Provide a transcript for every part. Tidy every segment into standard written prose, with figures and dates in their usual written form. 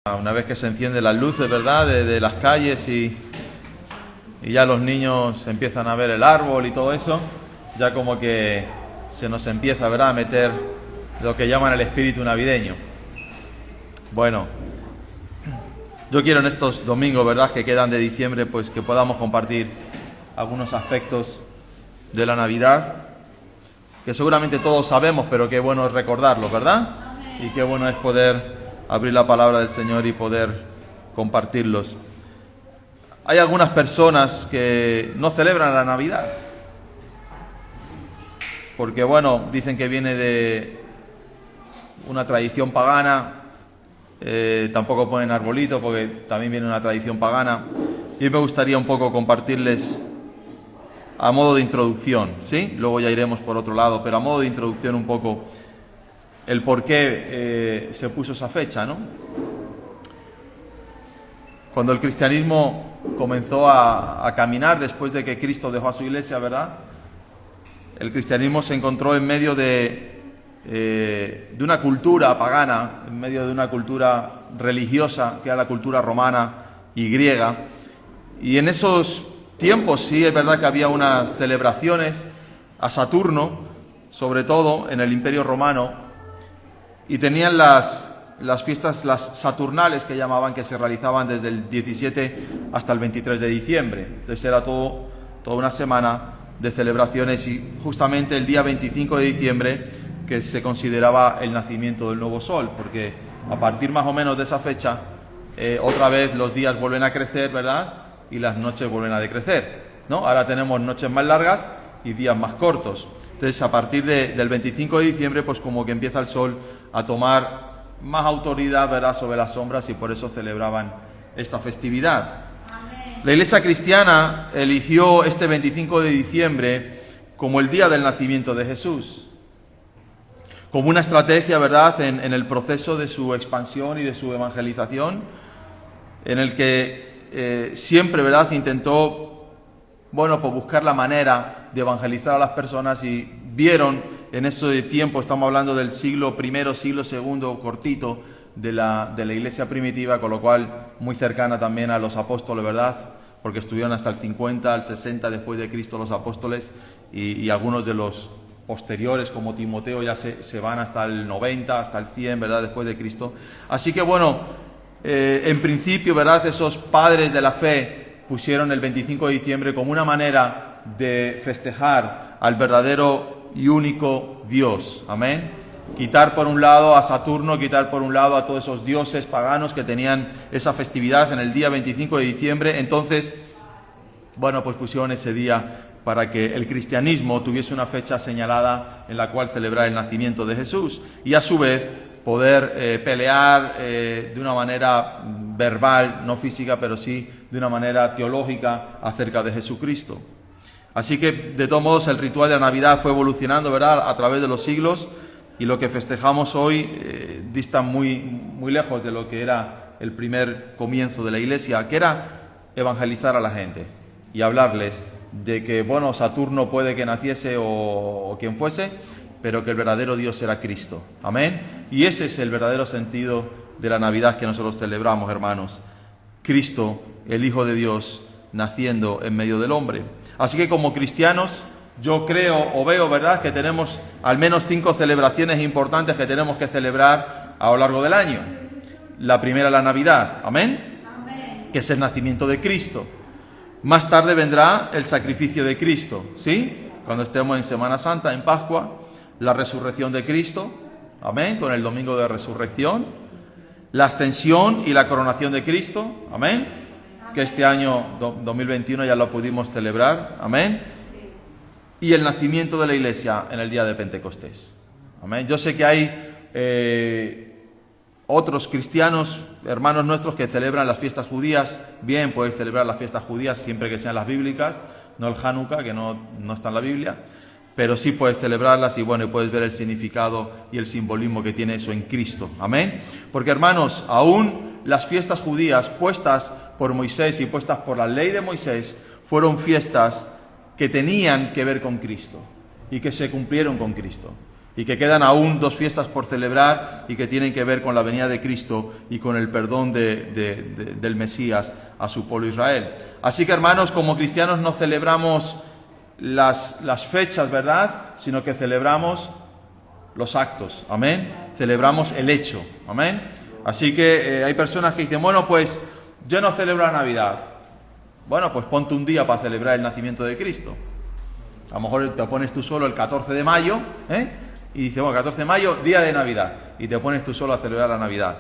Una vez que se encienden las luces, ¿verdad?, de las calles y ya los niños empiezan a ver el árbol y todo eso, ya como que se nos empieza, ¿verdad?, a meter lo que llaman el espíritu navideño. Bueno, yo quiero en estos domingos, ¿verdad?, que quedan de diciembre, pues que podamos compartir algunos aspectos de la Navidad, que seguramente todos sabemos, pero qué bueno es recordarlos, ¿verdad? Y qué bueno es poder abrir la palabra del Señor y poder compartirlos. Hay algunas personas que no celebran la Navidad, porque bueno, dicen que viene de una tradición pagana, tampoco ponen arbolito porque también viene una tradición pagana, y me gustaría un poco compartirles a modo de introducción, ¿sí? Luego ya iremos por otro lado, pero a modo de introducción un poco el por qué se puso esa fecha, ¿no? Cuando el cristianismo comenzó a caminar después de que Cristo dejó a su iglesia, ¿verdad?, el cristianismo se encontró en medio de una cultura pagana, en medio de una cultura religiosa, que era la cultura romana y griega. Y en esos tiempos sí es verdad que había unas celebraciones a Saturno, sobre todo en el Imperio Romano, y tenían las fiestas, las saturnales que llamaban, que se realizaban desde el 17 hasta el 23 de diciembre. Entonces era toda una semana de celebraciones, y justamente el día 25 de diciembre que se consideraba el nacimiento del nuevo sol, porque a partir más o menos de esa fecha otra vez los días vuelven a crecer, ¿verdad?, y las noches vuelven a decrecer, ¿no? Ahora tenemos noches más largas y días más cortos. Entonces, a partir del 25 de diciembre, pues como que empieza el sol a tomar más autoridad, ¿verdad?, sobre las sombras, y por eso celebraban esta festividad. La Iglesia cristiana eligió este 25 de diciembre como el día del nacimiento de Jesús, como una estrategia, ¿verdad?, en el proceso de su expansión y de su evangelización, en el que siempre, ¿verdad?, intentó, bueno, pues buscar la manera de evangelizar a las personas, y vieron en ese tiempo, estamos hablando del siglo I, siglo II, cortito, de la iglesia primitiva, con lo cual muy cercana también a los apóstoles, ¿verdad?, porque estuvieron hasta el 50, al 60 después de Cristo los apóstoles, y algunos de los posteriores, como Timoteo, ya se van hasta el 90, hasta el 100, ¿verdad?, después de Cristo. Así que bueno, en principio, ¿verdad?, esos padres de la fe pusieron el 25 de diciembre como una manera de festejar al verdadero y único Dios. Amén. Quitar por un lado a Saturno, quitar por un lado a todos esos dioses paganos que tenían esa festividad en el día 25 de diciembre. Entonces, bueno, pues pusieron ese día para que el cristianismo tuviese una fecha señalada en la cual celebrar el nacimiento de Jesús, y a su vez poder pelear de una manera verbal, no física, pero sí de una manera teológica acerca de Jesucristo. Así que, de todos modos, el ritual de la Navidad fue evolucionando, ¿verdad?, a través de los siglos, y lo que festejamos hoy dista muy, muy lejos de lo que era el primer comienzo de la Iglesia, que era evangelizar a la gente y hablarles de que, bueno, Saturno puede que naciese o quien fuese, pero que el verdadero Dios era Cristo. Amén. Y ese es el verdadero sentido de la Navidad que nosotros celebramos, hermanos. Cristo, el Hijo de Dios, naciendo en medio del hombre. Así que, como cristianos, yo creo o veo, ¿verdad?, que tenemos al menos 5 celebraciones importantes que tenemos que celebrar a lo largo del año. La primera, la Navidad. Amén. Amén. Que es el nacimiento de Cristo. Más tarde vendrá el sacrificio de Cristo, ¿sí? Cuando estemos en Semana Santa, en Pascua, la resurrección de Cristo, amén, con el domingo de resurrección, la ascensión y la coronación de Cristo, amén, que este año 2021 ya lo pudimos celebrar, amén, y el nacimiento de la Iglesia en el día de Pentecostés, amén. Yo sé que hay otros cristianos, hermanos nuestros, que celebran las fiestas judías. Bien, podéis celebrar las fiestas judías siempre que sean las bíblicas, no el Hanukkah, que no está en la Biblia, pero sí puedes celebrarlas, y bueno, puedes ver el significado y el simbolismo que tiene eso en Cristo. Amén. Porque, hermanos, aún las fiestas judías puestas por Moisés y puestas por la ley de Moisés fueron fiestas que tenían que ver con Cristo y que se cumplieron con Cristo. y que quedan aún 2 fiestas por celebrar y que tienen que ver con la venida de Cristo y con el perdón del Mesías a su pueblo Israel. Así que, hermanos, como cristianos no celebramos las fechas, ¿verdad?, sino que celebramos los actos, amén. Celebramos el hecho, amén. Así que hay personas que dicen, bueno, pues yo no celebro la Navidad. Bueno, pues ponte un día para celebrar el nacimiento de Cristo. A lo mejor te pones tú solo el 14 de mayo, y dices, bueno, 14 de mayo, día de Navidad, y te pones tú solo a celebrar la Navidad.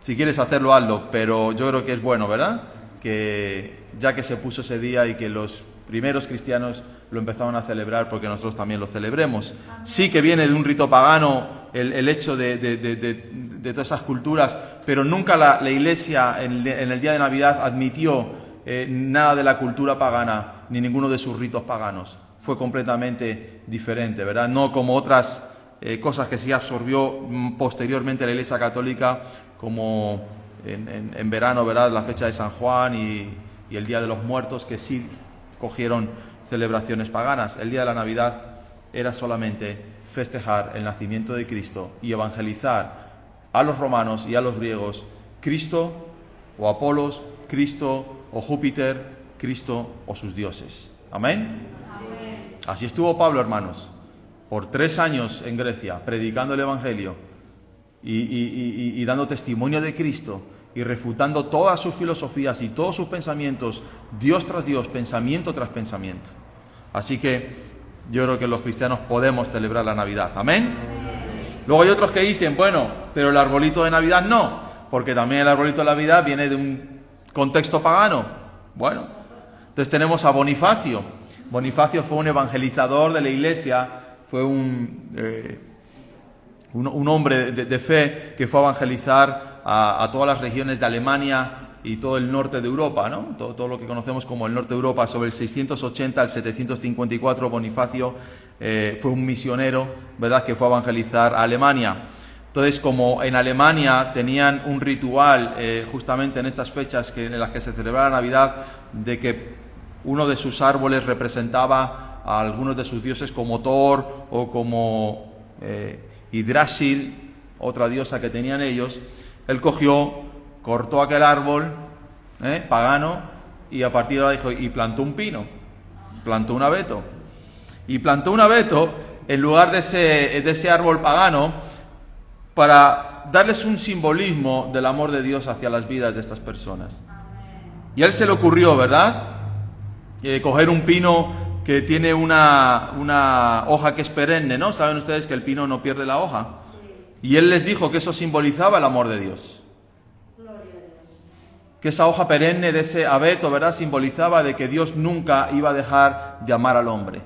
Si quieres hacerlo, hazlo, pero yo creo que es bueno, ¿verdad?, que ya que se puso ese día y que los primeros cristianos lo empezaron a celebrar, porque nosotros también lo celebremos. Sí que viene de un rito pagano el hecho de todas esas culturas, pero nunca la Iglesia en el día de Navidad admitió nada de la cultura pagana, ni ninguno de sus ritos paganos. Fue completamente diferente, ¿verdad? No como otras cosas que sí absorbió posteriormente la Iglesia Católica, como en verano, ¿verdad?, la fecha de San Juan y el Día de los Muertos, que sí cogieron celebraciones paganas. El día de la Navidad era solamente festejar el nacimiento de Cristo y evangelizar a los romanos y a los griegos: Cristo o Apolos, Cristo o Júpiter, Cristo o sus dioses. Amén. Así estuvo Pablo, hermanos, por 3 años en Grecia, predicando el Evangelio y dando testimonio de Cristo y refutando todas sus filosofías y todos sus pensamientos, Dios tras Dios, pensamiento tras pensamiento. Así que yo creo que los cristianos podemos celebrar la Navidad. Amén. Luego hay otros que dicen, bueno, pero el arbolito de Navidad no, porque también el arbolito de Navidad viene de un contexto pagano. Bueno, entonces tenemos a Bonifacio. Bonifacio fue un evangelizador de la Iglesia, fue un hombre de fe que fue a evangelizar a todas las regiones de Alemania y todo el norte de Europa, ¿no? Todo lo que conocemos como el norte de Europa. Sobre el 680 al 754, Bonifacio fue un misionero, ¿verdad?, que fue a evangelizar a Alemania. Entonces, como en Alemania tenían un ritual justamente en estas fechas en las que se celebraba la Navidad, de que uno de sus árboles representaba a algunos de sus dioses, como Thor o como Yggdrasil, otra diosa que tenían ellos. Él cortó aquel árbol pagano y a partir de ahí dijo, y plantó un pino, plantó un abeto. Y plantó un abeto en lugar de ese árbol pagano, para darles un simbolismo del amor de Dios hacia las vidas de estas personas. Y a él se le ocurrió, ¿verdad?, coger un pino que tiene una hoja que es perenne, ¿no? Saben ustedes que el pino no pierde la hoja. Y él les dijo que eso simbolizaba el amor de Dios. Que esa hoja perenne de ese abeto, ¿verdad?, simbolizaba de que Dios nunca iba a dejar de amar al hombre.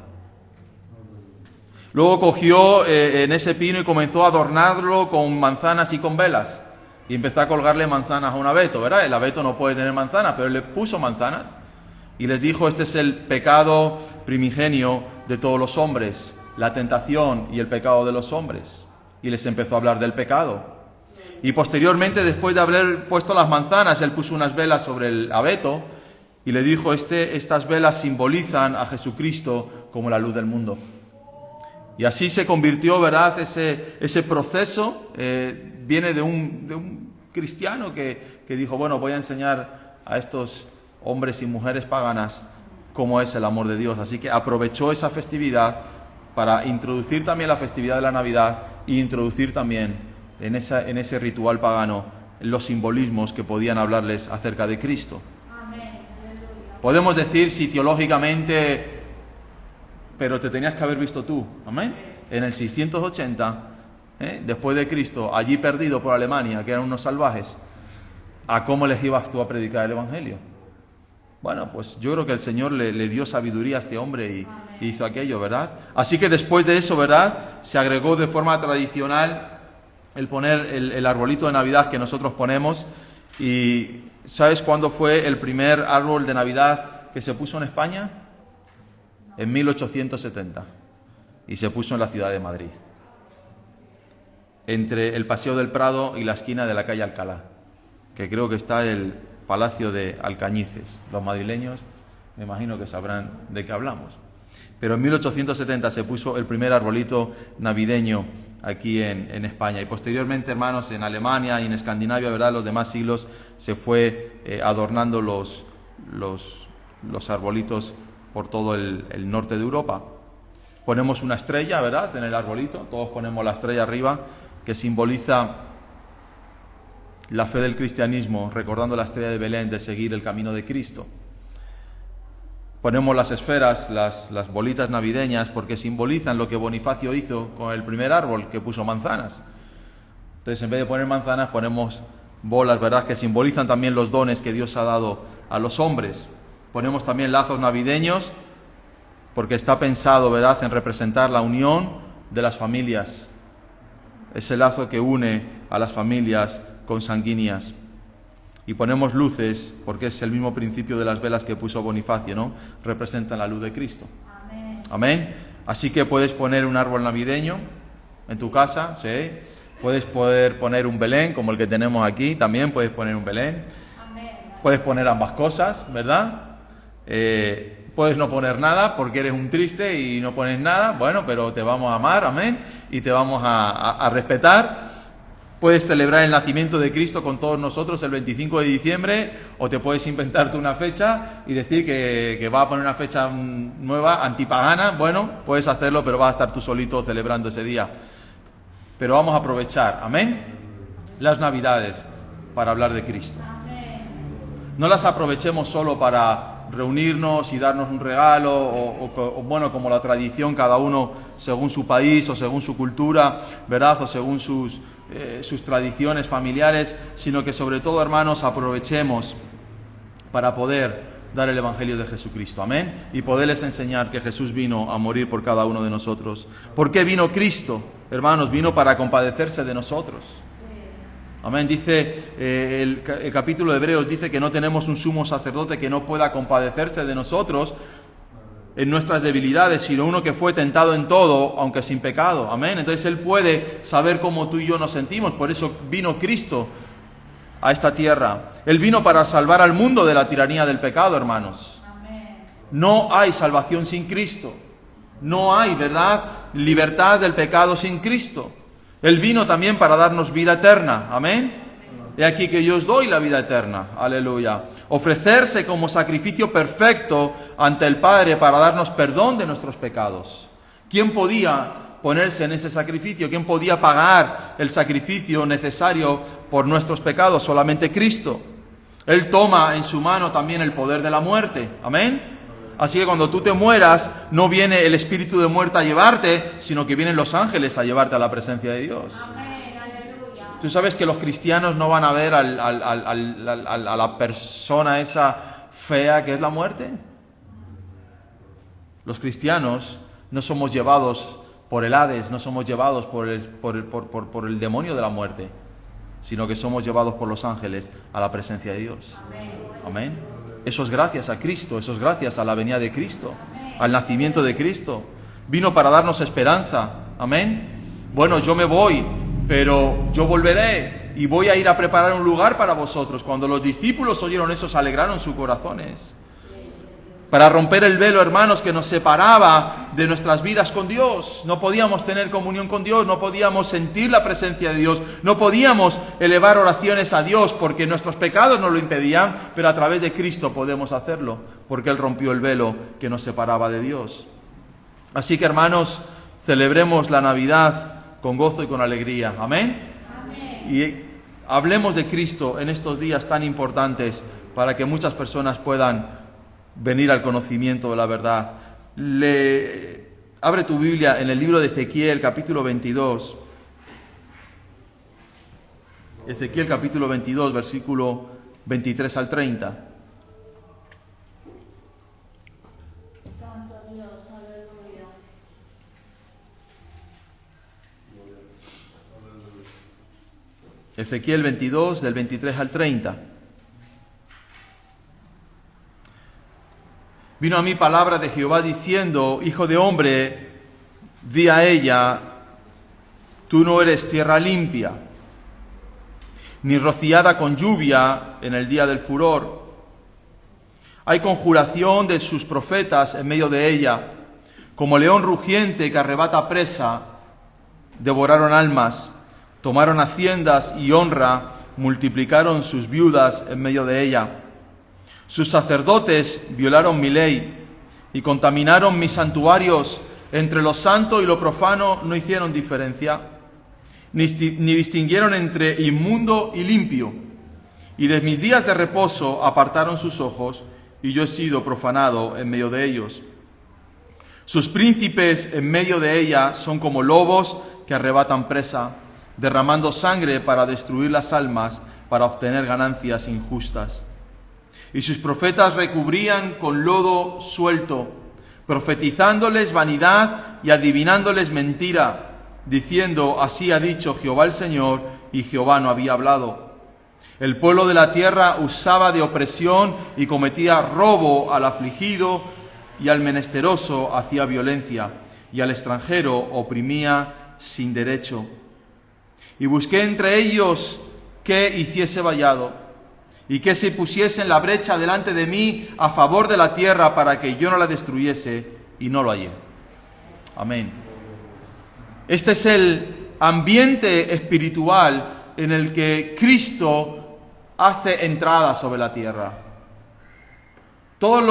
Luego cogió en ese pino y comenzó a adornarlo con manzanas y con velas. Y empezó a colgarle manzanas a un abeto, ¿verdad? El abeto no puede tener manzanas, pero él le puso manzanas. Y les dijo, este es el pecado primigenio de todos los hombres, la tentación y el pecado de los hombres. Y les empezó a hablar del pecado. Y posteriormente, después de haber puesto las manzanas, él puso unas velas sobre el abeto y le dijo, estas velas simbolizan a Jesucristo como la luz del mundo. Y así se convirtió, ¿verdad? Ese proceso viene de un cristiano que dijo, bueno, voy a enseñar a estos hombres y mujeres paganas cómo es el amor de Dios. Así que aprovechó esa festividad para introducir también la festividad de la Navidad e introducir también en ese ritual pagano los simbolismos que podían hablarles acerca de Cristo. Amén. Podemos decir si teológicamente, pero te tenías que haber visto tú, amén, en el 680, después de Cristo, allí perdido por Alemania, que eran unos salvajes, ¿a cómo les ibas tú a predicar el Evangelio? Bueno, pues yo creo que el Señor le dio sabiduría a este hombre y hizo aquello, ¿verdad? Así que después de eso, ¿verdad?, se agregó de forma tradicional el poner el arbolito de Navidad que nosotros ponemos. ¿Y sabes cuándo fue el primer árbol de Navidad que se puso en España? En 1870. Y se puso en la ciudad de Madrid, entre el Paseo del Prado y la esquina de la calle Alcalá, que creo que está el Palacio de Alcañices. Los madrileños me imagino que sabrán de qué hablamos. Pero en 1870 se puso el primer arbolito navideño aquí en España. Y posteriormente, hermanos, en Alemania y en Escandinavia, ¿verdad?, los demás siglos se fue adornando los arbolitos por todo el norte de Europa. Ponemos una estrella, ¿verdad?, en el arbolito. Todos ponemos la estrella arriba, que simboliza la fe del cristianismo, recordando la estrella de Belén, de seguir el camino de Cristo. Ponemos las esferas, las bolitas navideñas, porque simbolizan lo que Bonifacio hizo con el primer árbol, que puso manzanas. Entonces, en vez de poner manzanas, ponemos bolas, ¿verdad?, que simbolizan también los dones que Dios ha dado a los hombres. Ponemos también lazos navideños, porque está pensado, ¿verdad?, en representar la unión de las familias. Ese lazo que une a las familias consanguíneas. Y ponemos luces, porque es el mismo principio de las velas que puso Bonifacio, ¿no? Representan la luz de Cristo. Amén. Amén. Así que puedes poner un árbol navideño en tu casa, ¿sí? Puedes poder poner un Belén, como el que tenemos aquí, también puedes poner un Belén. Amén. Puedes poner ambas cosas, ¿verdad? Puedes no poner nada porque eres un triste y no pones nada, bueno, pero te vamos a amar, amén, y te vamos a respetar. Puedes celebrar el nacimiento de Cristo con todos nosotros el 25 de diciembre, o te puedes inventarte una fecha y decir que va a poner una fecha nueva, antipagana. Bueno, puedes hacerlo, pero vas a estar tú solito celebrando ese día. Pero vamos a aprovechar, amén, las Navidades para hablar de Cristo. No las aprovechemos solo para reunirnos y darnos un regalo, o bueno, como la tradición, cada uno según su país o según su cultura, ¿verdad?, o según sus tradiciones familiares, sino que sobre todo, hermanos, aprovechemos para poder dar el Evangelio de Jesucristo, amén, y poderles enseñar que Jesús vino a morir por cada uno de nosotros. ¿Por qué vino Cristo, hermanos? Vino para compadecerse de nosotros. Amén. Dice el capítulo de Hebreos, dice que no tenemos un sumo sacerdote que no pueda compadecerse de nosotros en nuestras debilidades, sino uno que fue tentado en todo, aunque sin pecado. Amén. Entonces Él puede saber cómo tú y yo nos sentimos. Por eso vino Cristo a esta tierra. Él vino para salvar al mundo de la tiranía del pecado, hermanos. Amén. No hay salvación sin Cristo. No hay, ¿verdad?, libertad del pecado sin Cristo. Él vino también para darnos vida eterna. Amén. He aquí que yo os doy la vida eterna. Aleluya. Ofrecerse como sacrificio perfecto ante el Padre para darnos perdón de nuestros pecados. ¿Quién podía ponerse en ese sacrificio? ¿Quién podía pagar el sacrificio necesario por nuestros pecados? Solamente Cristo. Él toma en su mano también el poder de la muerte. Amén. Así que cuando tú te mueras, no viene el espíritu de muerte a llevarte, sino que vienen los ángeles a llevarte a la presencia de Dios. Amén. Tú sabes que los cristianos no van a ver a la persona esa fea que es la muerte. Los cristianos no somos llevados por el Hades, no somos llevados por el demonio de la muerte, sino que somos llevados por los ángeles a la presencia de Dios. Amén. Eso es gracias a Cristo, eso es gracias a la venida de Cristo, al nacimiento de Cristo. Vino para darnos esperanza. Amén. Bueno, yo me voy, pero yo volveré y voy a ir a preparar un lugar para vosotros. Cuando los discípulos oyeron eso, se alegraron sus corazones. Para romper el velo, hermanos, que nos separaba de nuestras vidas con Dios. No podíamos tener comunión con Dios, no podíamos sentir la presencia de Dios, no podíamos elevar oraciones a Dios porque nuestros pecados nos lo impedían, pero a través de Cristo podemos hacerlo, porque Él rompió el velo que nos separaba de Dios. Así que, hermanos, celebremos la Navidad con gozo y con alegría. Amén. Amén. Y hablemos de Cristo en estos días tan importantes para que muchas personas puedan venir al conocimiento de la verdad. Abre tu Biblia en el libro de Ezequiel, capítulo 22. Ezequiel, capítulo 22, versículo 23 al 30. Ezequiel 22, del 23 al 30. Vino a mí palabra de Jehová diciendo: Hijo de hombre, di a ella, tú no eres tierra limpia, ni rociada con lluvia en el día del furor. Hay conjuración de sus profetas en medio de ella, Como león rugiente que arrebata presa, devoraron almas, tomaron haciendas y honra, multiplicaron sus viudas en medio de ella. Sus sacerdotes violaron mi ley y contaminaron mis santuarios. Entre lo santo y lo profano no hicieron diferencia, ni distinguieron entre inmundo y limpio. Y de mis días de reposo apartaron sus ojos, y yo he sido profanado en medio de ellos. Sus príncipes en medio de ella son como lobos que arrebatan presa, derramando sangre para destruir las almas, para obtener ganancias injustas. Y sus profetas recubrían con lodo suelto, profetizándoles vanidad y adivinándoles mentira, diciendo: así ha dicho Jehová el Señor, y Jehová no había hablado. El pueblo de la tierra usaba de opresión y cometía robo al afligido, y al menesteroso hacía violencia, y al extranjero oprimía sin derecho. Y busqué entre ellos que hiciese vallado, y que se pusiese en la brecha delante de mí a favor de la tierra, para que yo no la destruyese, y no lo hallé. Amén. Este es el ambiente espiritual en el que Cristo hace entrada sobre la tierra. Todos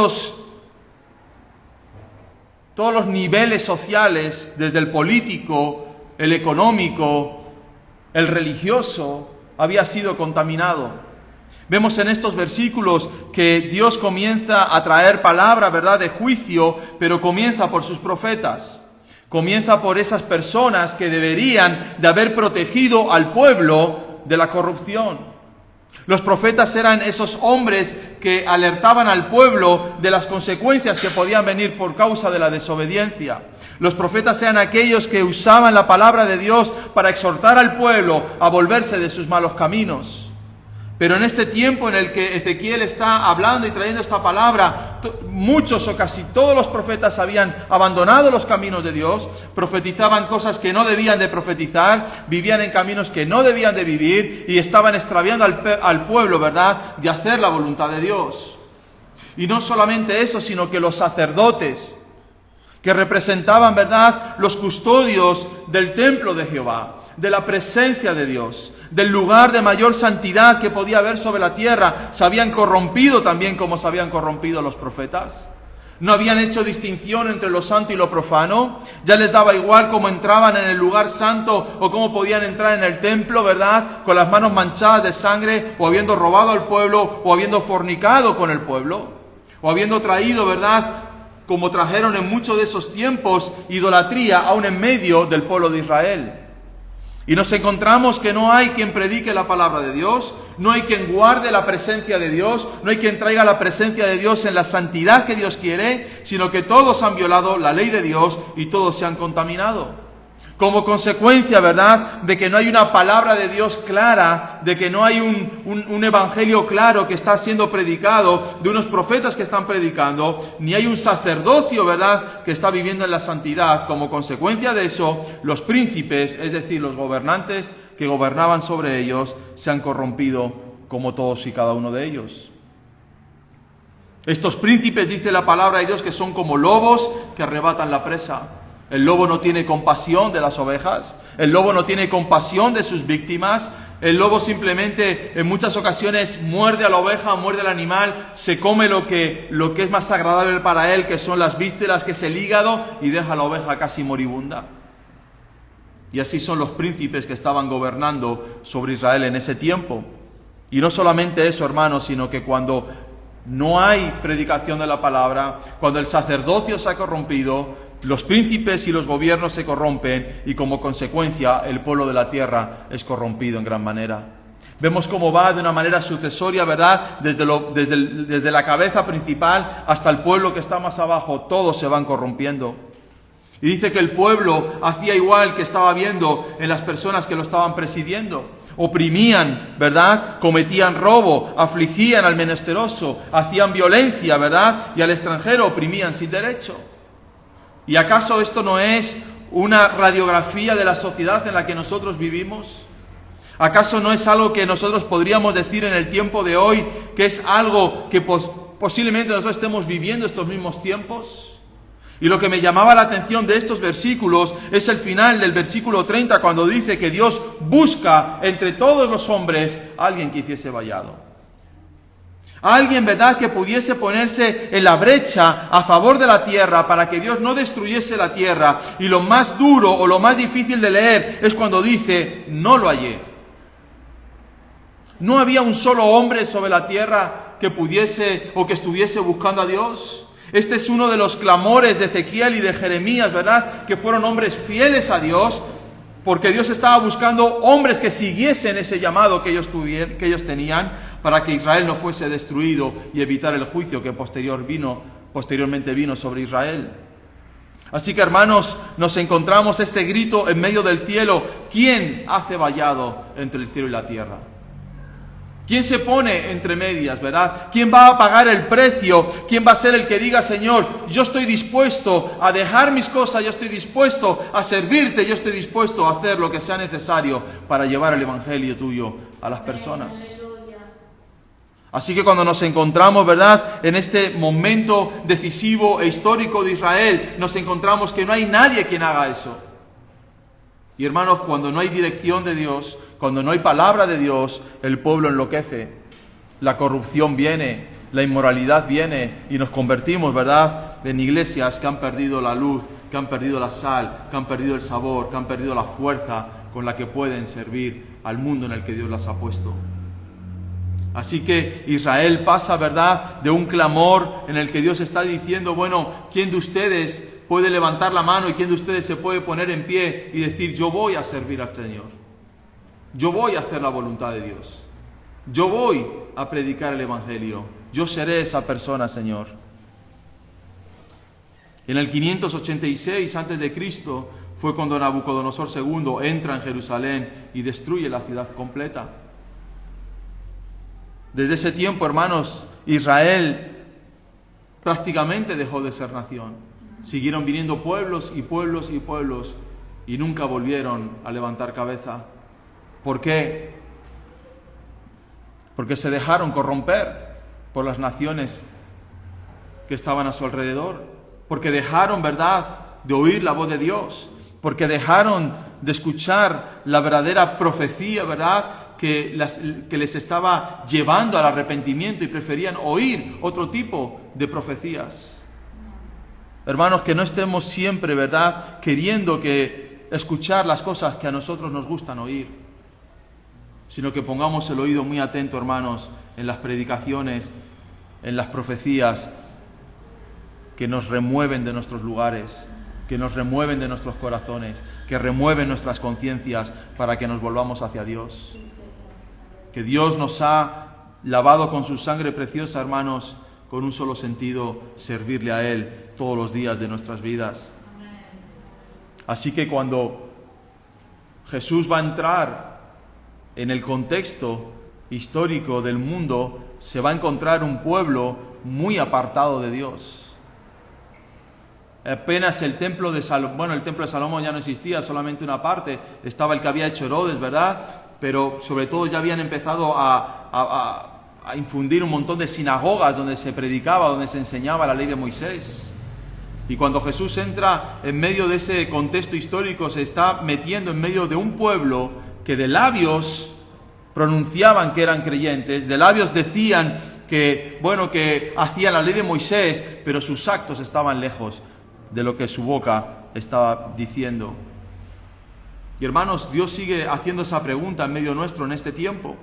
los niveles sociales, desde el político, el económico, el religioso, había sido contaminado. Vemos en estos versículos que Dios comienza a traer palabra, ¿verdad?, de juicio, pero comienza por sus profetas. Comienza por esas personas que deberían de haber protegido al pueblo de la corrupción. Los profetas eran esos hombres que alertaban al pueblo de las consecuencias que podían venir por causa de la desobediencia. Los profetas eran aquellos que usaban la palabra de Dios para exhortar al pueblo a volverse de sus malos caminos. Pero en este tiempo en el que Ezequiel está hablando y trayendo esta palabra, muchos o casi todos los profetas habían abandonado los caminos de Dios, profetizaban cosas que no debían de profetizar, vivían en caminos que no debían de vivir y estaban extraviando al pueblo, ¿verdad?, de hacer la voluntad de Dios. Y no solamente eso, sino que los sacerdotes, que representaban, ¿verdad?, los custodios del templo de Jehová, de la presencia de Dios, del lugar de mayor santidad que podía haber sobre la tierra, se habían corrompido también como se habían corrompido los profetas. No habían hecho distinción entre lo santo y lo profano. Ya les daba igual cómo entraban en el lugar santo o cómo podían entrar en el templo, ¿verdad?, con las manos manchadas de sangre, o habiendo robado al pueblo, o habiendo fornicado con el pueblo, o habiendo traído, ¿verdad?, como trajeron en muchos de esos tiempos, idolatría aún en medio del pueblo de Israel. Y nos encontramos que no hay quien predique la palabra de Dios, no hay quien guarde la presencia de Dios, no hay quien traiga la presencia de Dios en la santidad que Dios quiere, sino que todos han violado la ley de Dios y todos se han contaminado. Como consecuencia, ¿verdad?, de que no hay una palabra de Dios clara, de que no hay un evangelio claro que está siendo predicado, de unos profetas que están predicando, ni hay un sacerdocio, ¿verdad?, que está viviendo en la santidad. Como consecuencia de eso, los príncipes, es decir, los gobernantes que gobernaban sobre ellos, se han corrompido como todos y cada uno de ellos. Estos príncipes, dice la palabra de Dios, que son como lobos que arrebatan la presa. El lobo no tiene compasión de las ovejas, el lobo no tiene compasión de sus víctimas, el lobo simplemente en muchas ocasiones muerde a la oveja, muerde al animal, se come lo que es más agradable para él, que son las vísceras, que es el hígado, y deja a la oveja casi moribunda. Y así son los príncipes que estaban gobernando sobre Israel en ese tiempo. Y no solamente eso, hermanos, sino que cuando no hay predicación de la palabra, cuando el sacerdocio se ha corrompido, los príncipes y los gobiernos se corrompen y como consecuencia el pueblo de la tierra es corrompido en gran manera. Vemos cómo va de una manera sucesoria, ¿verdad?, desde la cabeza principal hasta el pueblo que está más abajo, todos se van corrompiendo. Y dice que el pueblo hacía igual que estaba viendo en las personas que lo estaban presidiendo. Oprimían, ¿verdad?, cometían robo, afligían al menesteroso, hacían violencia, ¿verdad?, y al extranjero oprimían sin derecho. ¿Y acaso esto no es una radiografía de la sociedad en la que nosotros vivimos? ¿Acaso no es algo que nosotros podríamos decir en el tiempo de hoy, que es algo que posiblemente nosotros estemos viviendo estos mismos tiempos? Y lo que me llamaba la atención de estos versículos es el final del versículo 30, cuando dice que Dios busca entre todos los hombres a alguien que hiciese vallado. A alguien, ¿verdad?, que pudiese ponerse en la brecha a favor de la tierra para que Dios no destruyese la tierra. Y lo más duro o lo más difícil de leer es cuando dice, no lo hallé. ¿No había un solo hombre sobre la tierra que pudiese o que estuviese buscando a Dios? Este es uno de los clamores de Ezequiel y de Jeremías, ¿verdad?, que fueron hombres fieles a Dios, porque Dios estaba buscando hombres que siguiesen ese llamado que ellos tenían, para que Israel no fuese destruido y evitar el juicio que posteriormente vino sobre Israel. Así que, hermanos, nos encontramos este grito en medio del cielo: ¿quién hace vallado entre el cielo y la tierra? ¿Quién se pone entre medias, verdad? ¿Quién va a pagar el precio? ¿Quién va a ser el que diga, Señor, yo estoy dispuesto a dejar mis cosas, yo estoy dispuesto a servirte, yo estoy dispuesto a hacer lo que sea necesario para llevar el evangelio tuyo a las personas? Así que cuando nos encontramos, ¿verdad?, en este momento decisivo e histórico de Israel, nos encontramos que no hay nadie quien haga eso. Y hermanos, cuando no hay dirección de Dios, cuando no hay palabra de Dios, el pueblo enloquece. La corrupción viene, la inmoralidad viene y nos convertimos, ¿verdad?, en iglesias que han perdido la luz, que han perdido la sal, que han perdido el sabor, que han perdido la fuerza con la que pueden servir al mundo en el que Dios las ha puesto. Así que Israel pasa, ¿verdad?, de un clamor en el que Dios está diciendo, bueno, ¿quién de ustedes puede levantar la mano y quién de ustedes se puede poner en pie y decir, yo voy a servir al Señor? Yo voy a hacer la voluntad de Dios. Yo voy a predicar el evangelio. Yo seré esa persona, Señor. En el 586 a.C. fue cuando Nabucodonosor II entra en Jerusalén y destruye la ciudad completa. Desde ese tiempo, hermanos, Israel prácticamente dejó de ser nación. Siguieron viniendo pueblos y pueblos y pueblos y nunca volvieron a levantar cabeza. ¿Por qué? Porque se dejaron corromper por las naciones que estaban a su alrededor. Porque dejaron, ¿verdad?, de oír la voz de Dios. Porque dejaron de escuchar la verdadera profecía, ¿verdad?, que les estaba llevando al arrepentimiento y preferían oír otro tipo de profecías. Hermanos, que no estemos siempre, ¿verdad?, queriendo escuchar las cosas que a nosotros nos gustan oír, sino que pongamos el oído muy atento, hermanos, en las predicaciones, en las profecías que nos remueven de nuestros lugares, que nos remueven de nuestros corazones, que remueven nuestras conciencias para que nos volvamos hacia Dios. Que Dios nos ha lavado con su sangre preciosa, hermanos, con un solo sentido: servirle a Él todos los días de nuestras vidas. Así que cuando Jesús va a entrar en el contexto histórico del mundo, se va a encontrar un pueblo muy apartado de Dios. Apenas el templo de Salomón, el templo de Salomón ya no existía, solamente una parte, estaba el que había hecho Herodes, ¿verdad? Pero sobre todo ya habían empezado a infundir un montón de sinagogas donde se predicaba, donde se enseñaba la ley de Moisés. Y cuando Jesús entra en medio de ese contexto histórico, se está metiendo en medio de un pueblo que de labios pronunciaban que eran creyentes, de labios decían que hacían la ley de Moisés, pero sus actos estaban lejos de lo que su boca estaba diciendo. Y hermanos, Dios sigue haciendo esa pregunta en medio nuestro en este tiempo.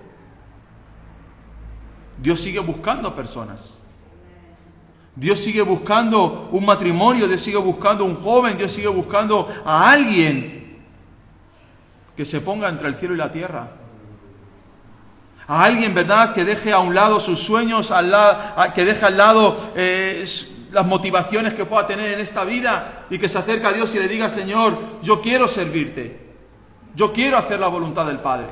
Dios sigue buscando personas. Dios sigue buscando un matrimonio, Dios sigue buscando un joven, Dios sigue buscando a alguien que se ponga entre el cielo y la tierra. A alguien, ¿verdad?, que deje a un lado sus sueños, que deje al lado las motivaciones que pueda tener en esta vida y que se acerque a Dios y le diga: Señor, yo quiero servirte. Yo quiero hacer la voluntad del Padre.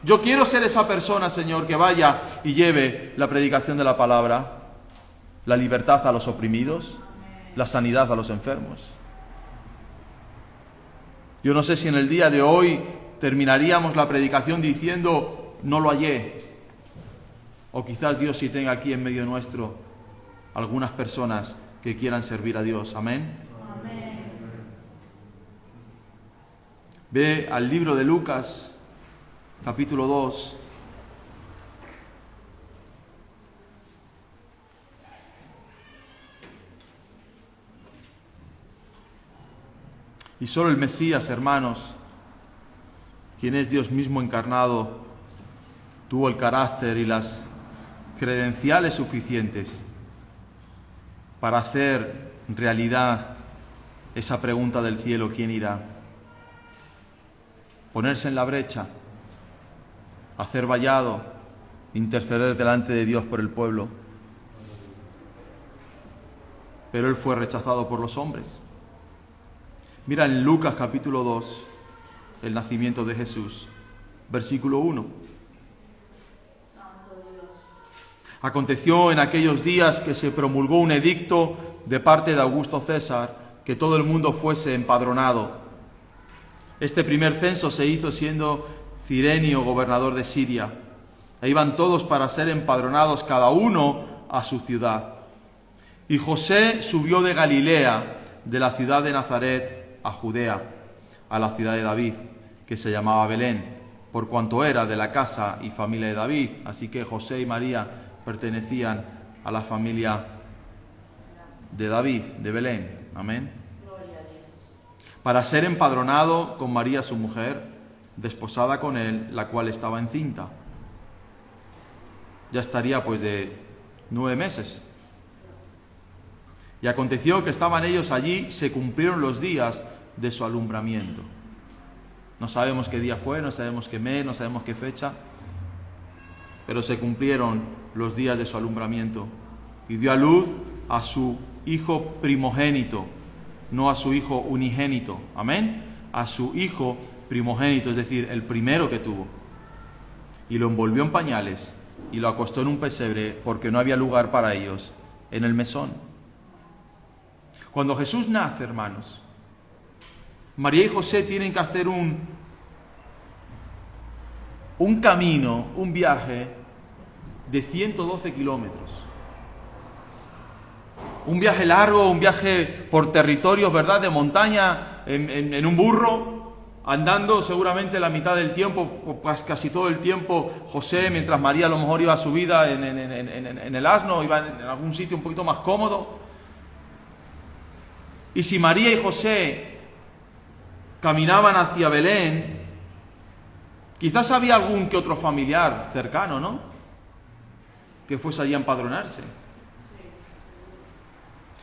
Yo quiero ser esa persona, Señor, que vaya y lleve la predicación de la palabra, la libertad a los oprimidos, la sanidad a los enfermos. Yo no sé si en el día de hoy terminaríamos la predicación diciendo: no lo hallé. O quizás Dios sí tenga aquí en medio nuestro algunas personas que quieran servir a Dios. Amén. Ve al libro de Lucas, capítulo 2. Y solo el Mesías, hermanos, quien es Dios mismo encarnado, tuvo el carácter y las credenciales suficientes para hacer realidad esa pregunta del cielo: ¿quién irá? Ponerse en la brecha, hacer vallado, interceder delante de Dios por el pueblo. Pero él fue rechazado por los hombres. Mira en Lucas capítulo 2, el nacimiento de Jesús, versículo 1. Aconteció en aquellos días que se promulgó un edicto de parte de Augusto César, que todo el mundo fuese empadronado. Este primer censo se hizo siendo Cirenio gobernador de Siria. E iban todos para ser empadronados, cada uno a su ciudad. Y José subió de Galilea, de la ciudad de Nazaret, a Judea, a la ciudad de David, que se llamaba Belén, por cuanto era de la casa y familia de David. Así que José y María pertenecían a la familia de David, de Belén. Amén. Para ser empadronado con María su mujer, desposada con él, la cual estaba encinta. Ya estaría pues de 9 meses. Y aconteció que estaban ellos allí, se cumplieron los días de su alumbramiento. No sabemos qué día fue, no sabemos qué mes, no sabemos qué fecha, pero se cumplieron los días de su alumbramiento. Y dio a luz a su hijo primogénito, no a su hijo unigénito. Amén. A su hijo primogénito, es decir, el primero que tuvo. Y lo envolvió en pañales y lo acostó en un pesebre, porque no había lugar para ellos en el mesón. Cuando Jesús nace, hermanos, María y José tienen que hacer un camino, un viaje de 112 kilómetros. Un viaje largo, un viaje por territorios, ¿verdad?, de montaña, en un burro, andando seguramente la mitad del tiempo, casi todo el tiempo, José, mientras María a lo mejor iba a su vida en el asno, iba en algún sitio un poquito más cómodo. Y si María y José caminaban hacia Belén, quizás había algún que otro familiar cercano, ¿no?, que fuese allí a empadronarse.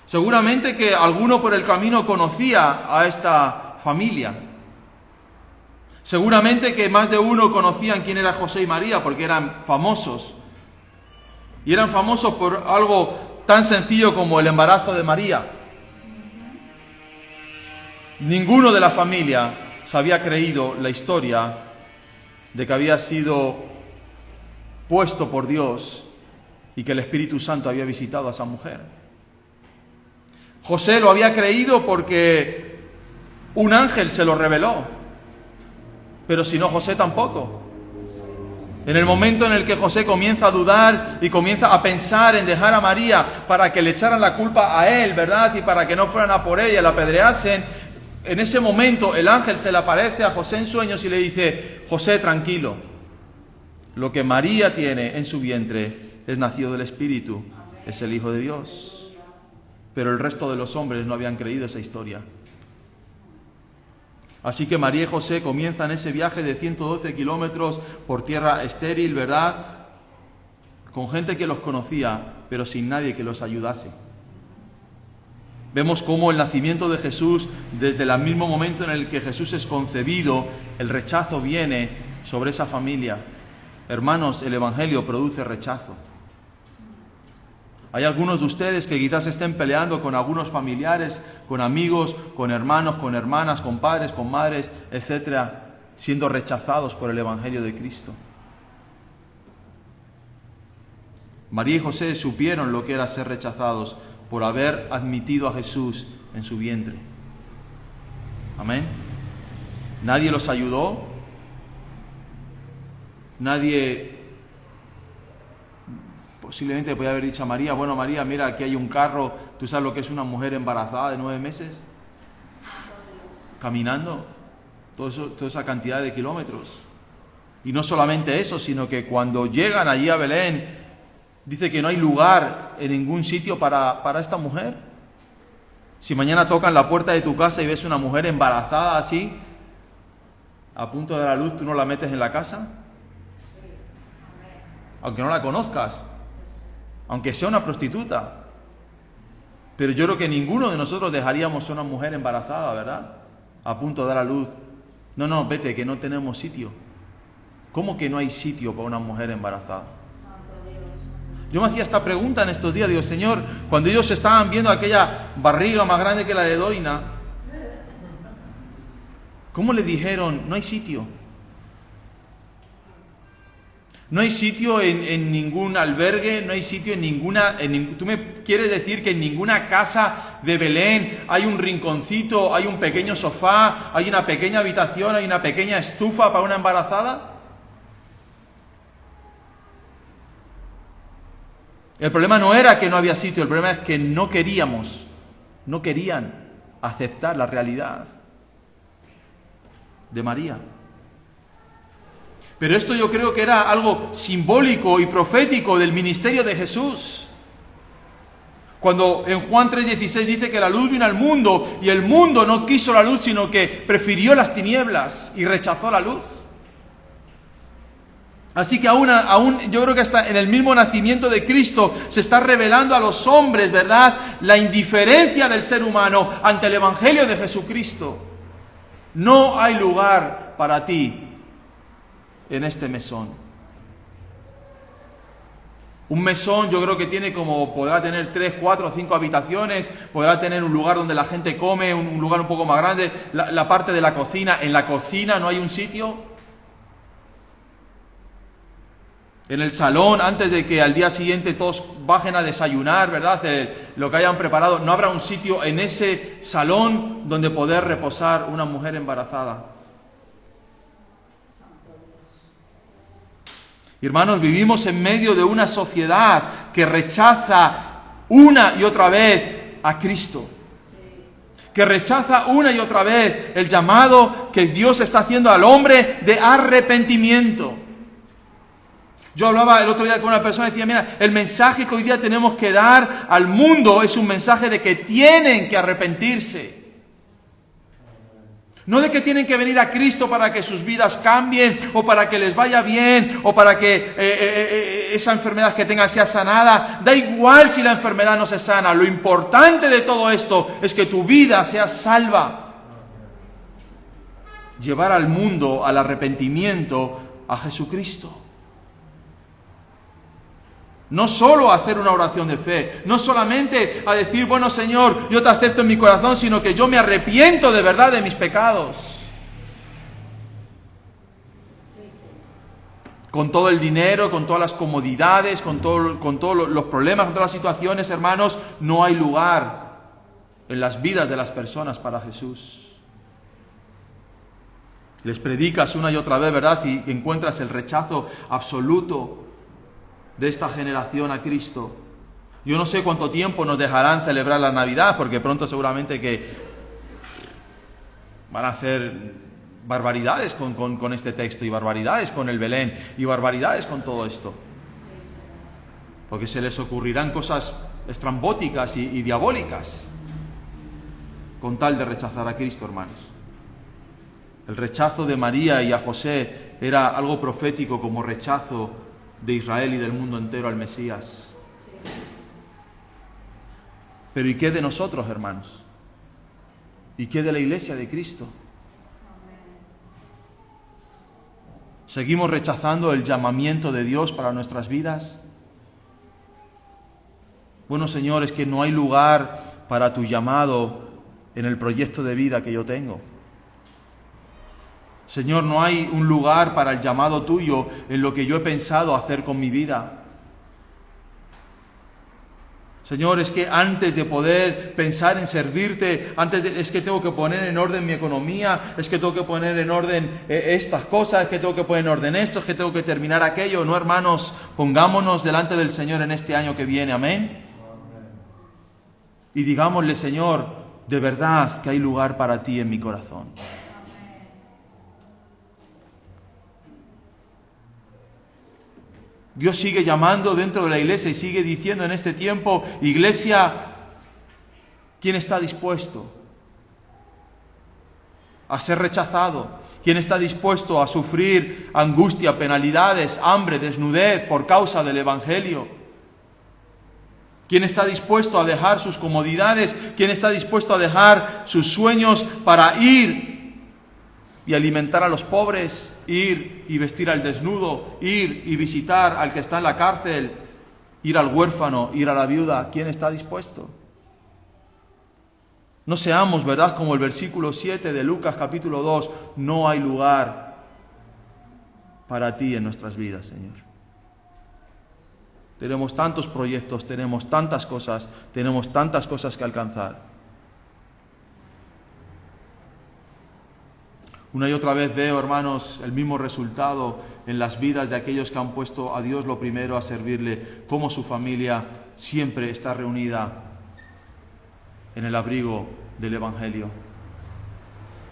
Seguramente que alguno por el camino conocía a esta familia. Seguramente que más de uno conocían quién era José y María, porque eran famosos. Y eran famosos por algo tan sencillo como el embarazo de María. Ninguno de la familia se había creído la historia de que había sido puesto por Dios y que el Espíritu Santo había visitado a esa mujer. José lo había creído porque un ángel se lo reveló, pero si no, José tampoco. En el momento en el que José comienza a dudar y comienza a pensar en dejar a María para que le echaran la culpa a él, ¿verdad?, y para que no fueran a por ella, la apedreasen, en ese momento el ángel se le aparece a José en sueños y le dice: José, tranquilo, lo que María tiene en su vientre es nacido del Espíritu, es el Hijo de Dios. Pero el resto de los hombres no habían creído esa historia. Así que María y José comienzan ese viaje de 112 kilómetros por tierra estéril, ¿verdad?, con gente que los conocía, pero sin nadie que los ayudase. Vemos cómo el nacimiento de Jesús, desde el mismo momento en el que Jesús es concebido, el rechazo viene sobre esa familia. Hermanos, el Evangelio produce rechazo. Hay algunos de ustedes que quizás estén peleando con algunos familiares, con amigos, con hermanos, con hermanas, con padres, con madres, etcétera, siendo rechazados por el Evangelio de Cristo. María y José supieron lo que era ser rechazados por haber admitido a Jesús en su vientre. Amén. Nadie los ayudó, nadie Posiblemente podía haber dicho a María, bueno María, mira, aquí hay un carro, ¿tú sabes lo que es una mujer embarazada de 9 meses? Caminando toda esa cantidad de kilómetros. Y no solamente eso, sino que cuando llegan allí a Belén, dice que no hay lugar en ningún sitio para esta mujer. Si mañana tocan la puerta de tu casa y ves una mujer embarazada así, a punto de dar a luz, ¿tú no la metes en la casa? Aunque no la conozcas, aunque sea una prostituta. Pero yo creo que ninguno de nosotros dejaríamos a una mujer embarazada, ¿verdad? A punto de dar a luz. No, vete, que no tenemos sitio. ¿Cómo que no hay sitio para una mujer embarazada? Yo me hacía esta pregunta en estos días, digo, Señor, cuando ellos estaban viendo aquella barriga más grande que la de Doina, ¿cómo le dijeron, no hay sitio? No hay sitio en ningún albergue, no hay sitio en ninguna... ¿Tú me quieres decir que en ninguna casa de Belén hay un rinconcito, hay un pequeño sofá, hay una pequeña habitación, hay una pequeña estufa para una embarazada? El problema no era que no había sitio, el problema es que no querían aceptar la realidad de María. Pero esto yo creo que era algo simbólico y profético del ministerio de Jesús. Cuando en Juan 3:16 dice que la luz vino al mundo y el mundo no quiso la luz, sino que prefirió las tinieblas y rechazó la luz. Así que aún yo creo que hasta en el mismo nacimiento de Cristo se está revelando a los hombres, ¿verdad?, la indiferencia del ser humano ante el Evangelio de Jesucristo. No hay lugar para ti en este mesón. Un mesón yo creo que podrá tener 3, 4 o 5 habitaciones, podrá tener un lugar donde la gente come, un lugar un poco más grande, la parte de la cocina. En la cocina no hay un sitio. En el salón, antes de que al día siguiente todos bajen a desayunar, ¿verdad?, lo que hayan preparado, no habrá un sitio en ese salón donde poder reposar una mujer embarazada. Hermanos, vivimos en medio de una sociedad que rechaza una y otra vez a Cristo, que rechaza una y otra vez el llamado que Dios está haciendo al hombre de arrepentimiento. Yo hablaba el otro día con una persona y decía, mira, el mensaje que hoy día tenemos que dar al mundo es un mensaje de que tienen que arrepentirse. No de que tienen que venir a Cristo para que sus vidas cambien, o para que les vaya bien, o para que esa enfermedad que tengan sea sanada. Da igual si la enfermedad no se sana. Lo importante de todo esto es que tu vida sea salva. Llevar al mundo al arrepentimiento a Jesucristo. No solo hacer una oración de fe, no solamente a decir, bueno Señor, yo te acepto en mi corazón, sino que yo me arrepiento de verdad de mis pecados. Con todo el dinero, con todas las comodidades, con todos los problemas, con todas las situaciones, hermanos, no hay lugar en las vidas de las personas para Jesús. Les predicas una y otra vez, ¿verdad?, y encuentras el rechazo absoluto de esta generación a Cristo. Yo no sé cuánto tiempo nos dejarán celebrar la Navidad, porque pronto seguramente que van a hacer barbaridades con este texto, y barbaridades con el Belén, y barbaridades con todo esto, porque se les ocurrirán cosas estrambóticas y diabólicas con tal de rechazar a Cristo, hermanos. El rechazo de María y a José era algo profético como rechazo de Israel y del mundo entero al Mesías. Pero ¿y qué de nosotros, hermanos? ¿Y qué de la Iglesia de Cristo? ¿Seguimos rechazando el llamamiento de Dios para nuestras vidas? Bueno, Señor, es que no hay lugar para tu llamado en el proyecto de vida que yo tengo. Señor, no hay un lugar para el llamado tuyo en lo que yo he pensado hacer con mi vida. Señor, es que antes de poder pensar en servirte, es que tengo que poner en orden mi economía, es que tengo que poner en orden estas cosas, es que tengo que poner en orden esto, es que tengo que terminar aquello. No, hermanos, pongámonos delante del Señor en este año que viene, amén. Y digámosle, Señor, de verdad que hay lugar para ti en mi corazón. Dios sigue llamando dentro de la iglesia y sigue diciendo en este tiempo, iglesia, ¿quién está dispuesto a ser rechazado? ¿Quién está dispuesto a sufrir angustia, penalidades, hambre, desnudez por causa del Evangelio? ¿Quién está dispuesto a dejar sus comodidades? ¿Quién está dispuesto a dejar sus sueños para ir y alimentar a los pobres, ir y vestir al desnudo, ir y visitar al que está en la cárcel, ir al huérfano, ir a la viuda? ¿Quién está dispuesto? No seamos, ¿verdad?, como el versículo 7 de Lucas capítulo 2, no hay lugar para ti en nuestras vidas, Señor. Tenemos tantos proyectos, tenemos tantas cosas que alcanzar. Una y otra vez veo, hermanos, el mismo resultado en las vidas de aquellos que han puesto a Dios lo primero, a servirle, cómo su familia siempre está reunida en el abrigo del Evangelio.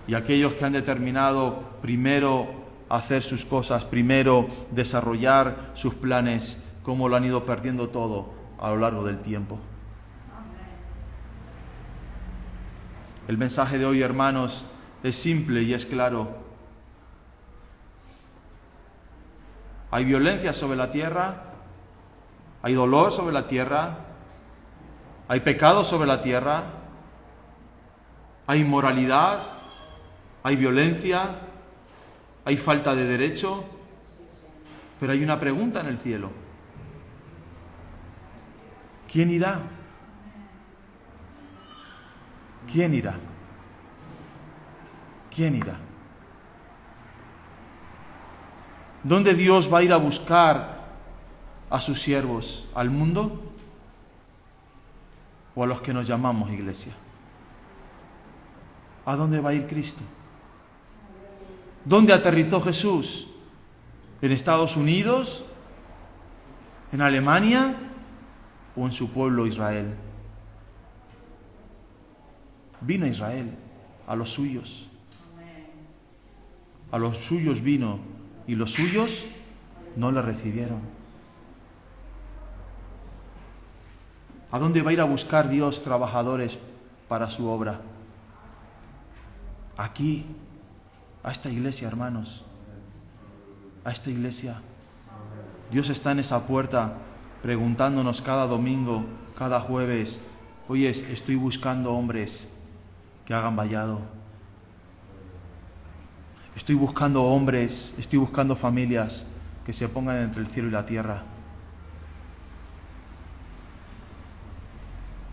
Y aquellos que han determinado primero hacer sus cosas, primero desarrollar sus planes, cómo lo han ido perdiendo todo a lo largo del tiempo. El mensaje de hoy, hermanos, es simple y es claro. Hay violencia sobre la tierra, hay dolor sobre la tierra, hay pecado sobre la tierra, hay inmoralidad, hay violencia, hay falta de derecho, pero hay una pregunta en el cielo. ¿Quién irá? ¿Quién irá? ¿Quién irá? ¿Dónde Dios va a ir a buscar a sus siervos? ¿Al mundo o a los que nos llamamos iglesia? ¿A dónde va a ir Cristo? ¿Dónde aterrizó Jesús? ¿En Estados Unidos? ¿En Alemania? ¿O en su pueblo Israel? Vino a Israel, a los suyos. A los suyos vino y los suyos no le recibieron. ¿A dónde va a ir a buscar Dios trabajadores para su obra? Aquí, a esta iglesia, hermanos, a esta iglesia. Dios está en esa puerta preguntándonos cada domingo, cada jueves, oye, estoy buscando hombres que hagan vallado. Estoy buscando hombres, estoy buscando familias que se pongan entre el cielo y la tierra.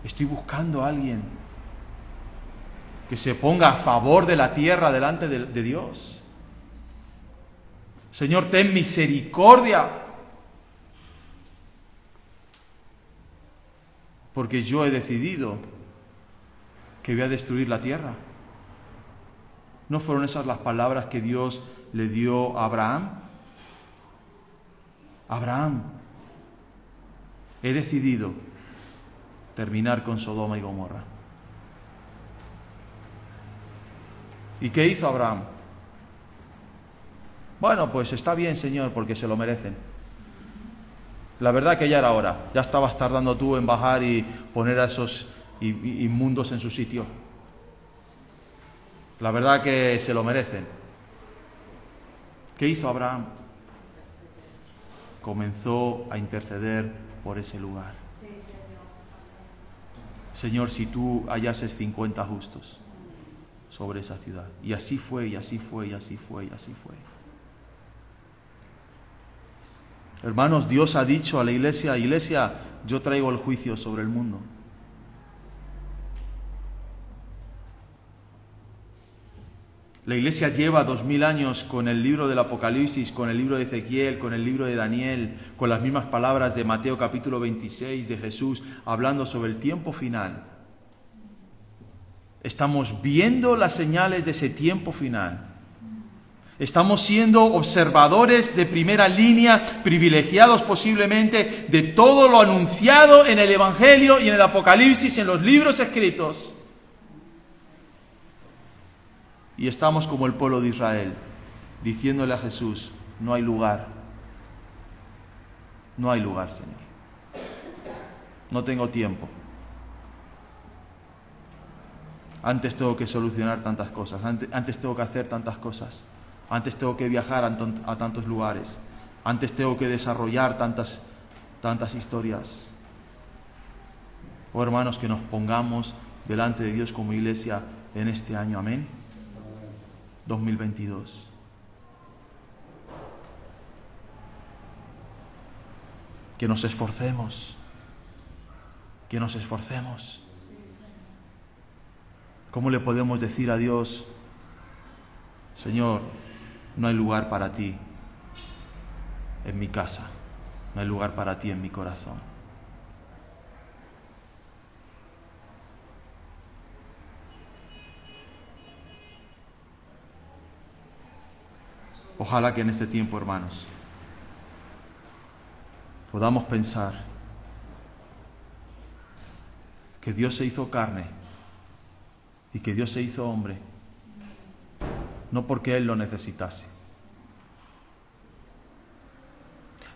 Estoy buscando a alguien que se ponga a favor de la tierra delante de Dios. Señor, ten misericordia, porque yo he decidido que voy a destruir la tierra. ¿No fueron esas las palabras que Dios le dio a Abraham? Abraham, he decidido terminar con Sodoma y Gomorra. ¿Y qué hizo Abraham? Bueno, pues está bien, Señor, porque se lo merecen. La verdad que ya era hora. Ya estabas tardando tú en bajar y poner a esos inmundos en su sitio. La verdad que se lo merecen. ¿Qué hizo Abraham? Comenzó a interceder por ese lugar. Señor, si tú hallases 50 justos sobre esa ciudad. Y así fue, y así fue, y así fue, y así fue. Hermanos, Dios ha dicho a la iglesia, iglesia, yo traigo el juicio sobre el mundo. La Iglesia lleva 2000 años con el libro del Apocalipsis, con el libro de Ezequiel, con el libro de Daniel, con las mismas palabras de Mateo capítulo 26 de Jesús, hablando sobre el tiempo final. Estamos viendo las señales de ese tiempo final. Estamos siendo observadores de primera línea, privilegiados posiblemente de todo lo anunciado en el Evangelio y en el Apocalipsis, en los libros escritos. Y estamos como el pueblo de Israel, diciéndole a Jesús, no hay lugar. No hay lugar, Señor. No tengo tiempo. Antes tengo que solucionar tantas cosas, antes tengo que hacer tantas cosas, antes tengo que viajar a tantos lugares, antes tengo que desarrollar tantas historias. Oh hermanos, que nos pongamos delante de Dios como iglesia en este año, amén. 2022. Que nos esforcemos. Que nos esforcemos. ¿Cómo le podemos decir a Dios, Señor, no hay lugar para ti en mi casa, no hay lugar para ti en mi corazón? Ojalá que en este tiempo, hermanos, podamos pensar que Dios se hizo carne y que Dios se hizo hombre, no porque Él lo necesitase,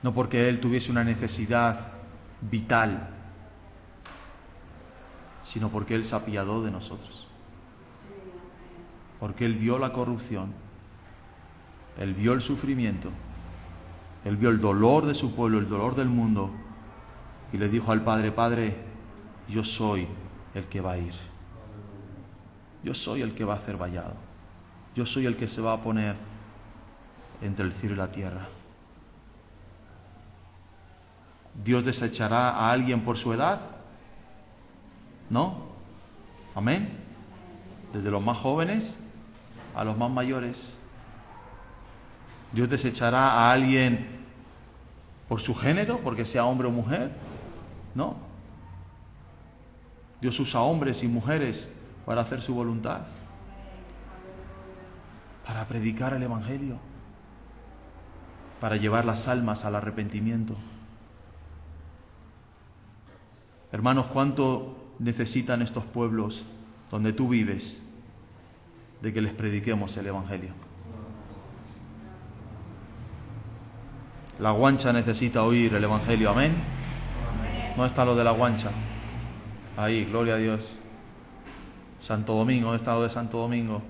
no porque Él tuviese una necesidad vital, sino porque Él se apiadó de nosotros, porque Él vio la corrupción, Él vio el sufrimiento, Él vio el dolor de su pueblo, el dolor del mundo, y le dijo al Padre, Padre, yo soy el que va a ir. Yo soy el que va a hacer vallado. Yo soy el que se va a poner entre el cielo y la tierra. ¿Dios desechará a alguien por su edad? ¿No? ¿Amén? Desde los más jóvenes a los más mayores. ¿Dios desechará a alguien por su género, porque sea hombre o mujer? No. Dios usa hombres y mujeres para hacer su voluntad, para predicar el Evangelio, para llevar las almas al arrepentimiento. Hermanos, ¿cuánto necesitan estos pueblos donde tú vives de que les prediquemos el Evangelio? La Guancha necesita oír el Evangelio, amén. ¿Dónde está lo de la Guancha? Ahí, gloria a Dios. Santo Domingo, ¿dónde está lo de Santo Domingo?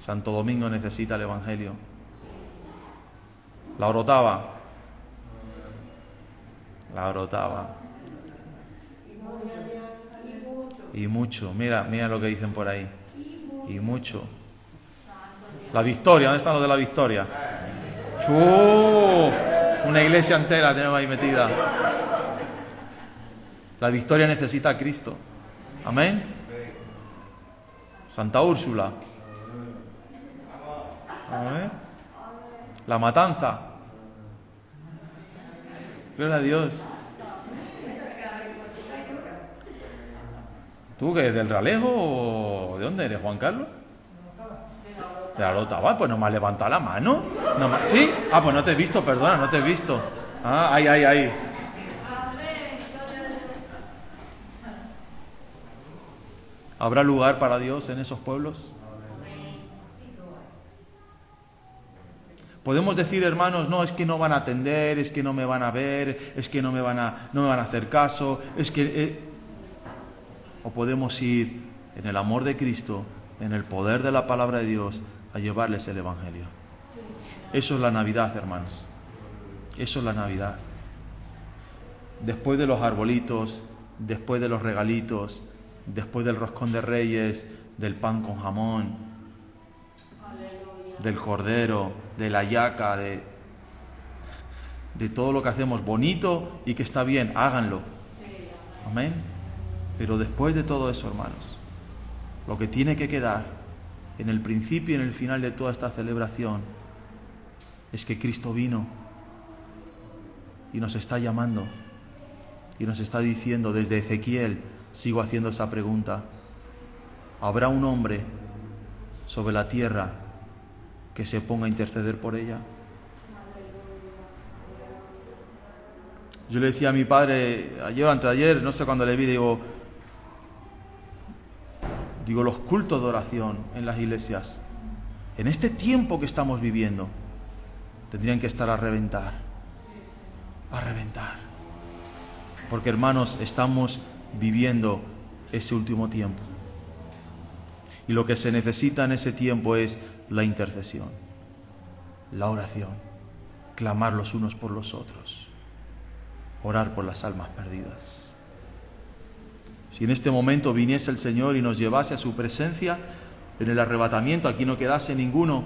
Santo Domingo necesita el Evangelio. La Orotava. La Orotava. Y mucho, mira lo que dicen por ahí. Y mucho. La Victoria, ¿dónde están los de la Victoria? Una iglesia entera tenemos ahí metida. La Victoria necesita a Cristo. Amén. Santa Úrsula. Amén. La Matanza. Gloria a Dios. ¿Tú qué? ¿Del Ralejo o de dónde eres, Juan Carlos? De la Orotava. Pues nomás levanta la mano. ¿Sí? Pues no te he visto, perdona, no te he visto. Ahí. ¿Habrá lugar para Dios en esos pueblos? Podemos decir, hermanos, no, es que no van a atender, es que no me van a ver, es que no me van a hacer caso, es que... O podemos ir en el amor de Cristo, en el poder de la palabra de Dios, a llevarles el Evangelio. Eso es la Navidad, hermanos. Eso es la Navidad. Después de los arbolitos, después de los regalitos, después del roscón de Reyes, del pan con jamón, del cordero, de la hallaca, de todo lo que hacemos bonito y que está bien, háganlo. Amén. Pero después de todo eso, hermanos, lo que tiene que quedar en el principio y en el final de toda esta celebración es que Cristo vino y nos está llamando y nos está diciendo desde Ezequiel, sigo haciendo esa pregunta, ¿habrá un hombre sobre la tierra que se ponga a interceder por ella? Yo le decía a mi padre ayer o antes de ayer, no sé cuándo le vi, digo, los cultos de oración en las iglesias, en este tiempo que estamos viviendo, tendrían que estar a reventar. A reventar. Porque, hermanos, estamos viviendo ese último tiempo. Y lo que se necesita en ese tiempo es la intercesión, la oración, clamar los unos por los otros, orar por las almas perdidas. Si en este momento viniese el Señor y nos llevase a su presencia, en el arrebatamiento, aquí no quedase ninguno,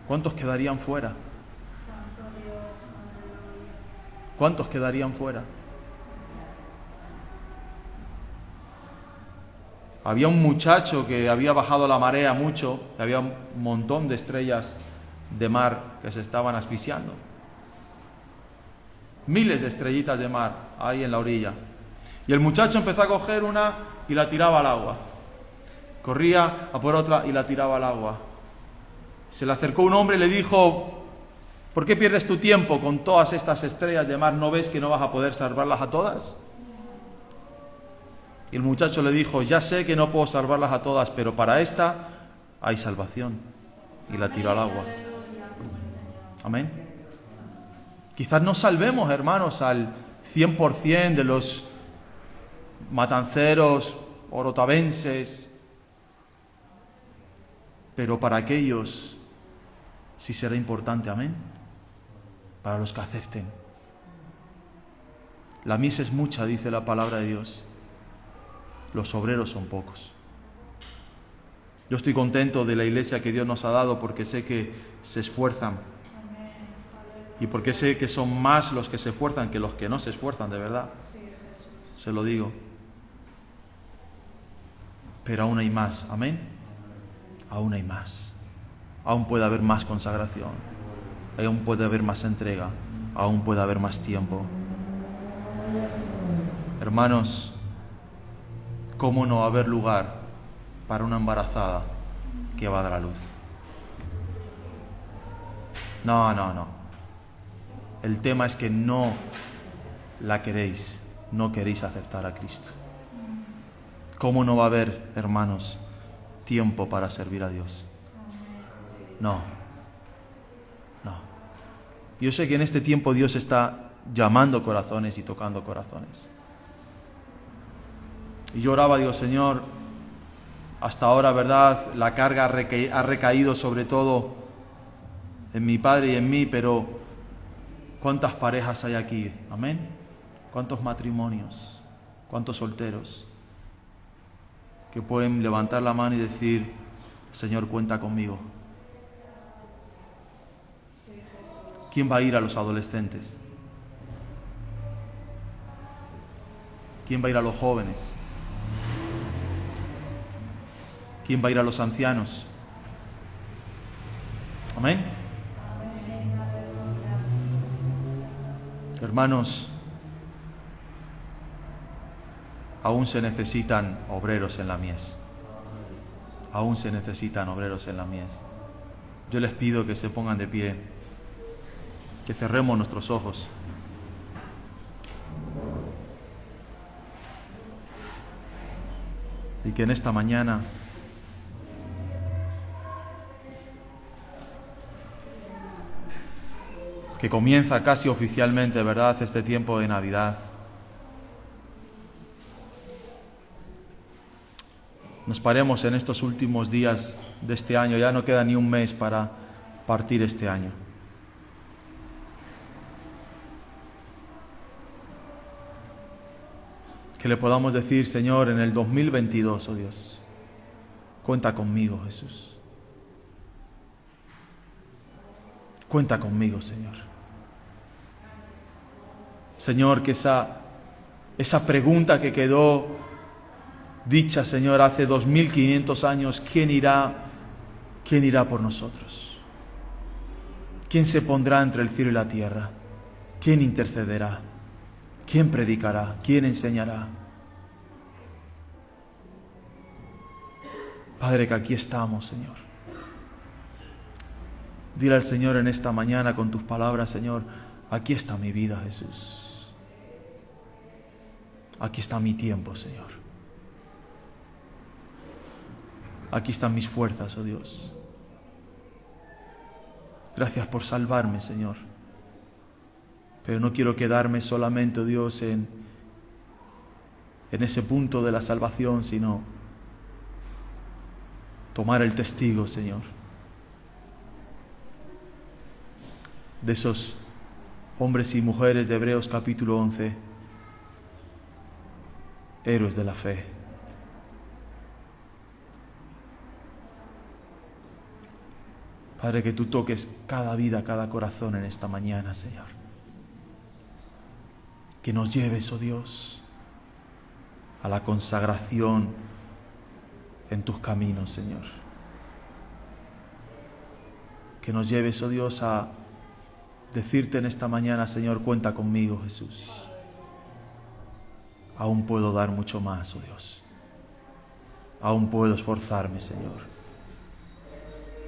¿cuántos quedarían fuera? ¿Cuántos quedarían fuera? Había un muchacho que había bajado la marea mucho, que había un montón de estrellas de mar que se estaban asfixiando. Miles de estrellitas de mar ahí en la orilla. Y el muchacho empezó a coger una y la tiraba al agua. Corría a por otra y la tiraba al agua. Se le acercó un hombre y le dijo: ¿por qué pierdes tu tiempo con todas estas estrellas de mar? ¿No ves que no vas a poder salvarlas a todas? Y el muchacho le dijo: ya sé que no puedo salvarlas a todas, pero para esta hay salvación. Y la tiró al agua. Amén. Quizás no salvemos, hermanos, al 100% de los matanceros, orotavenses, pero para aquellos sí será importante, amén, para los que acepten. La mies es mucha, dice la palabra de Dios, los obreros son pocos. Yo estoy contento de la iglesia que Dios nos ha dado porque sé que se esfuerzan y porque sé que son más los que se esfuerzan que los que no se esfuerzan, de verdad, se lo digo. Pero aún hay más, amén. Aún hay más. Aún puede haber más consagración. Aún puede haber más entrega. Aún puede haber más tiempo. Hermanos, ¿cómo no va a haber lugar para una embarazada que va a dar a luz? No. El tema es que no la queréis, no queréis aceptar a Cristo. ¿Cómo no va a haber, hermanos, tiempo para servir a Dios? No. Yo sé que en este tiempo Dios está llamando corazones y tocando corazones. Y yo oraba, digo, Señor, hasta ahora, ¿verdad?, la carga ha recaído sobre todo en mi padre y en mí, pero ¿cuántas parejas hay aquí? Amén. ¿Cuántos matrimonios? ¿Cuántos solteros que pueden levantar la mano y decir: Señor, cuenta conmigo? ¿Quién va a ir a los adolescentes? ¿Quién va a ir a los jóvenes? ¿Quién va a ir a los ancianos? Amén. Hermanos, aún se necesitan obreros en la mies. Aún se necesitan obreros en la mies. Yo les pido que se pongan de pie, que cerremos nuestros ojos. Y que en esta mañana que comienza casi oficialmente, ¿verdad?, este tiempo de Navidad, nos paremos en estos últimos días de este año. Ya no queda ni un mes para partir este año. Que le podamos decir: Señor, en el 2022, oh Dios, cuenta conmigo, Jesús. Cuenta conmigo, Señor. Señor, que esa pregunta que quedó dicha, Señor, hace 2500 años, ¿quién irá por nosotros? ¿Quién se pondrá entre el cielo y la tierra? ¿Quién intercederá? ¿Quién predicará? ¿Quién enseñará? Padre, que aquí estamos, Señor. Dile al Señor en esta mañana con tus palabras, Señor, aquí está mi vida, Jesús. Aquí está mi tiempo, Señor. Aquí están mis fuerzas, oh Dios. Gracias por salvarme, Señor. Pero no quiero quedarme solamente, oh Dios, en ese punto de la salvación, sino tomar el testigo, Señor, de esos hombres y mujeres de Hebreos capítulo 11, héroes de la fe. Padre, que tú toques cada vida, cada corazón en esta mañana, Señor. Que nos lleves, oh Dios, a la consagración en tus caminos, Señor. Que nos lleves, oh Dios, a decirte en esta mañana, Señor, cuenta conmigo, Jesús. Aún puedo dar mucho más, oh Dios. Aún puedo esforzarme, Señor.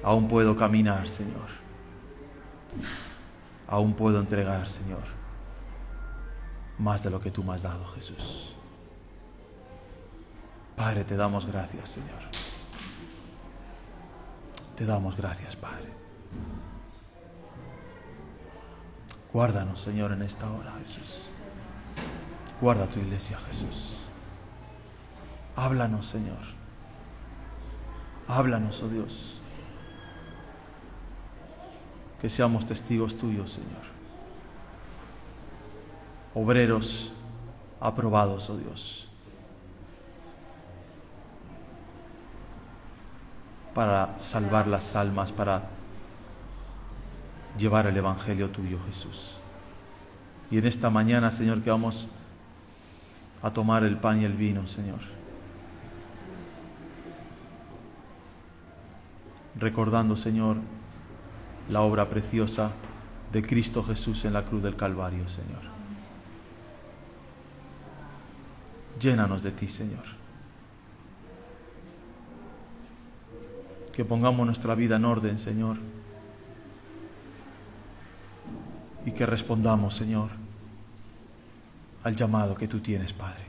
Aún puedo caminar, Señor. Aún puedo entregar, Señor, más de lo que tú me has dado, Jesús. Padre, te damos gracias, Señor. Te damos gracias, Padre. Guárdanos, Señor, en esta hora, Jesús. Guarda tu iglesia, Jesús. Háblanos, Señor. Háblanos, oh Dios. Que seamos testigos tuyos, Señor. Obreros aprobados, oh Dios, para salvar las almas, para llevar el Evangelio tuyo, Jesús. Y en esta mañana, Señor, que vamos a tomar el pan y el vino, Señor, recordando, Señor, la obra preciosa de Cristo Jesús en la cruz del Calvario, Señor. Llénanos de ti, Señor. Que pongamos nuestra vida en orden, Señor. Y que respondamos, Señor, al llamado que tú tienes, Padre.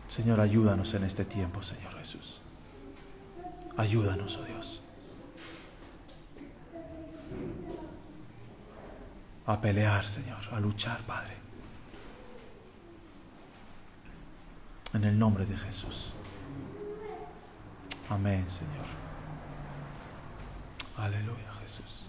Señor, ayúdanos en este tiempo, Señor Jesús. Ayúdanos, oh Dios, a pelear, Señor, a luchar, Padre. En el nombre de Jesús. Amén, Señor. Aleluya, Jesús.